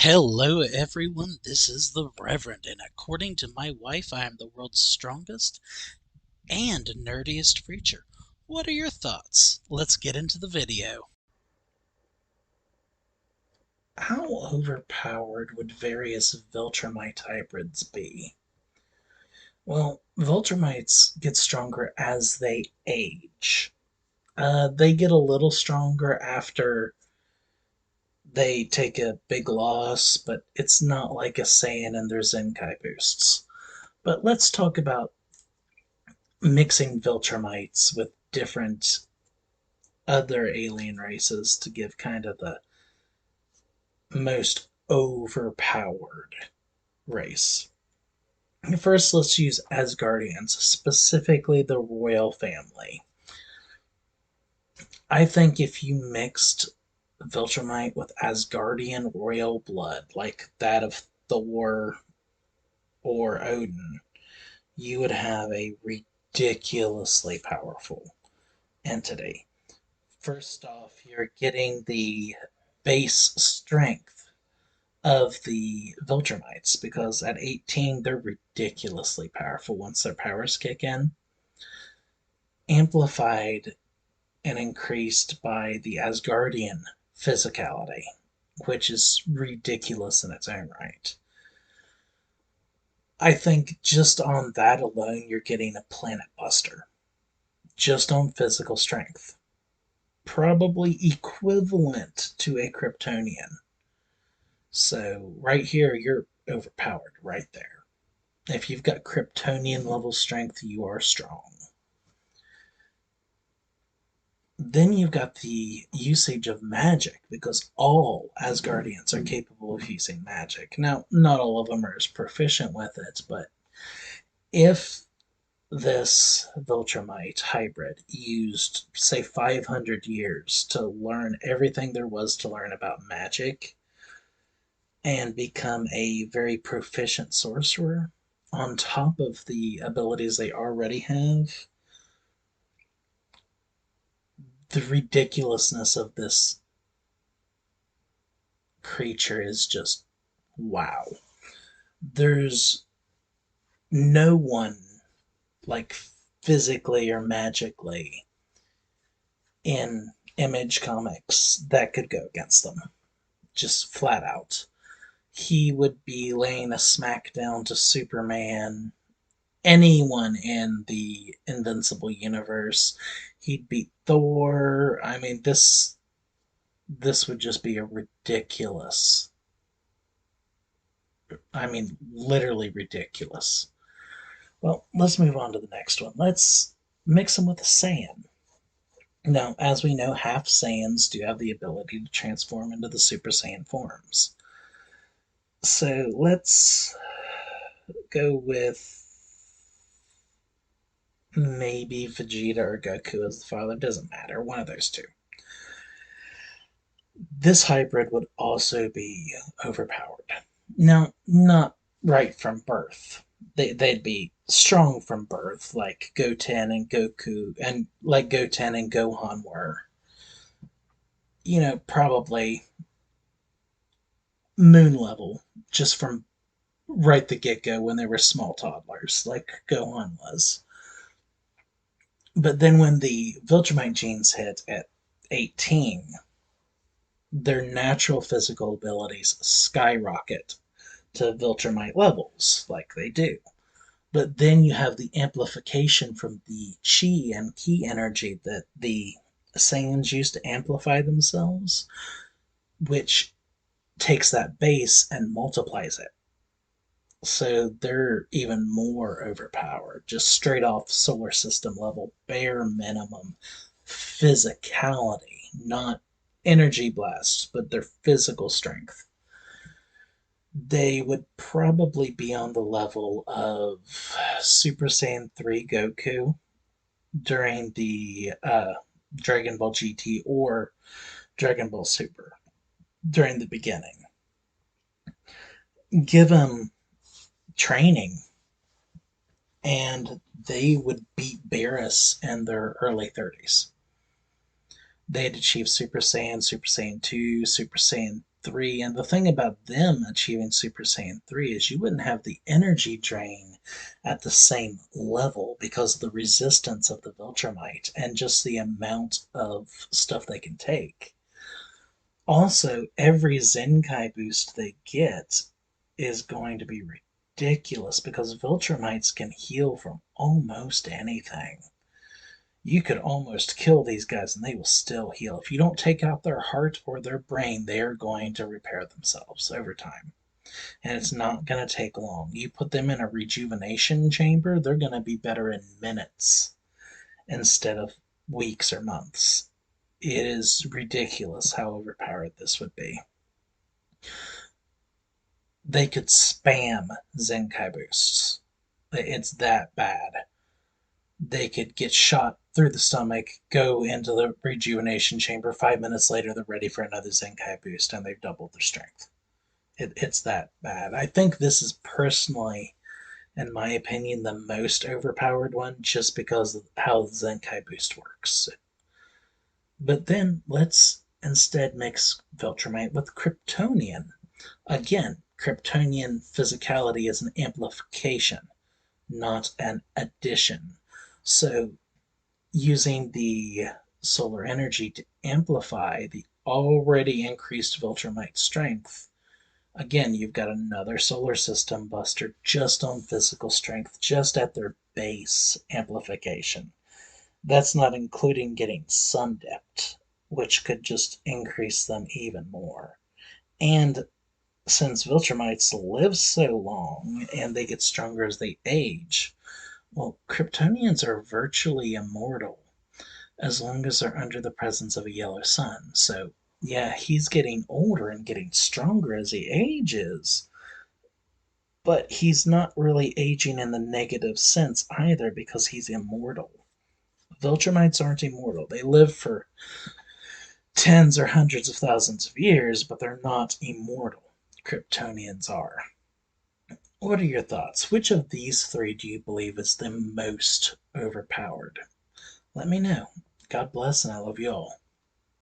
Hello, everyone. This is the Reverend, and according to my wife, I am the world's strongest and nerdiest preacher. What are your thoughts? Let's get into the video. How overpowered would various Viltrimite hybrids be? Well, Viltrimites get stronger as they age. They get a little stronger after they take a big loss, but it's not like a Saiyan and their Zenkai boosts. But let's talk about mixing Viltrumites with different other alien races to give kind of the most overpowered race. First, let's use Asgardians, specifically the royal family. I think if you mixed Viltrumite with Asgardian royal blood, like that of Thor or Odin, you would have a ridiculously powerful entity. First off, you're getting the base strength of the Viltrumites because at 18 they're ridiculously powerful once their powers kick in, amplified and increased by the Asgardian physicality, which is ridiculous in its own right. I think just on that alone, you're getting a planet buster, just on physical strength. Probably equivalent to a Kryptonian. So, right here, you're overpowered right there. If you've got Kryptonian level strength, you are strong. Then you've got the usage of magic because all Asgardians are capable of using magic. Now, not all of them are as proficient with it, but if this Viltrumite hybrid used, say, 500 years to learn everything there was to learn about magic and become a very proficient sorcerer on top of the abilities they already have, the ridiculousness of this creature is just wow. There's no one like physically or magically in Image Comics that could go against them. Just flat out. He would be laying a smackdown to Superman, anyone in the Invincible universe. He'd beat Thor. I mean, this would just be a ridiculous. I mean, literally ridiculous. Well, let's move on to the next one. Let's mix them with a Saiyan. Now, as we know, half Saiyans do have the ability to transform into the Super Saiyan forms. So let's go with maybe Vegeta or Goku as the father. Doesn't matter. One of those two. This hybrid would also be overpowered. Now, not right from birth. They'd be strong from birth, like Goten and Goku, and like Goten and Gohan were. Probably moon level, just from right the get go when they were small toddlers, like Gohan was. But then when the Viltrumite genes hit at 18, their natural physical abilities skyrocket to Viltrumite levels, like they do. But then you have the amplification from the chi and ki energy that the Saiyans use to amplify themselves, which takes that base and multiplies it. So they're even more overpowered, just straight off solar system level, bare minimum physicality, not energy blasts, but their physical strength. They would probably be on the level of Super Saiyan 3 Goku during the Dragon Ball GT or Dragon Ball Super during the beginning. Give them training, and they would beat Barris in their early 30s. They had achieved Super Saiyan, Super Saiyan 2, Super Saiyan 3. And the thing about them achieving Super Saiyan 3 is you wouldn't have the energy drain at the same level because of the resistance of the Viltrimite and just the amount of stuff they can take. Also, every Zenkai boost they get is going to be ridiculous because Viltrumites can heal from almost anything. You could almost kill these guys and they will still heal. If you don't take out their heart or their brain, they are going to repair themselves over time. And it's not going to take long. You put them in a rejuvenation chamber, they're going to be better in minutes instead of weeks or months. It is ridiculous how overpowered this would be. They could spam Zenkai boosts. It's that bad. They could get shot through the stomach, go into the rejuvenation chamber. 5 minutes later, they're ready for another Zenkai boost, and they've doubled their strength. It's that bad. I think this is personally, in my opinion, the most overpowered one just because of how the Zenkai boost works. But then let's instead mix Viltrumite with Kryptonian. Again, Kryptonian physicality is an amplification, not an addition. So, using the solar energy to amplify the already increased Viltrumite strength, again, you've got another solar system buster just on physical strength, just at their base amplification. That's not including getting sun depth, which could just increase them even more. And since Viltrumites live so long and they get stronger as they age, well, Kryptonians are virtually immortal as long as they're under the presence of a yellow sun. So, yeah, he's getting older and getting stronger as he ages, but he's not really aging in the negative sense either because he's immortal. Viltrumites aren't immortal. They live for tens or hundreds of thousands of years, but they're not immortal. Kryptonians are. What are your thoughts? Which of these three do you believe is the most overpowered? Let me know. God bless, and I love you all.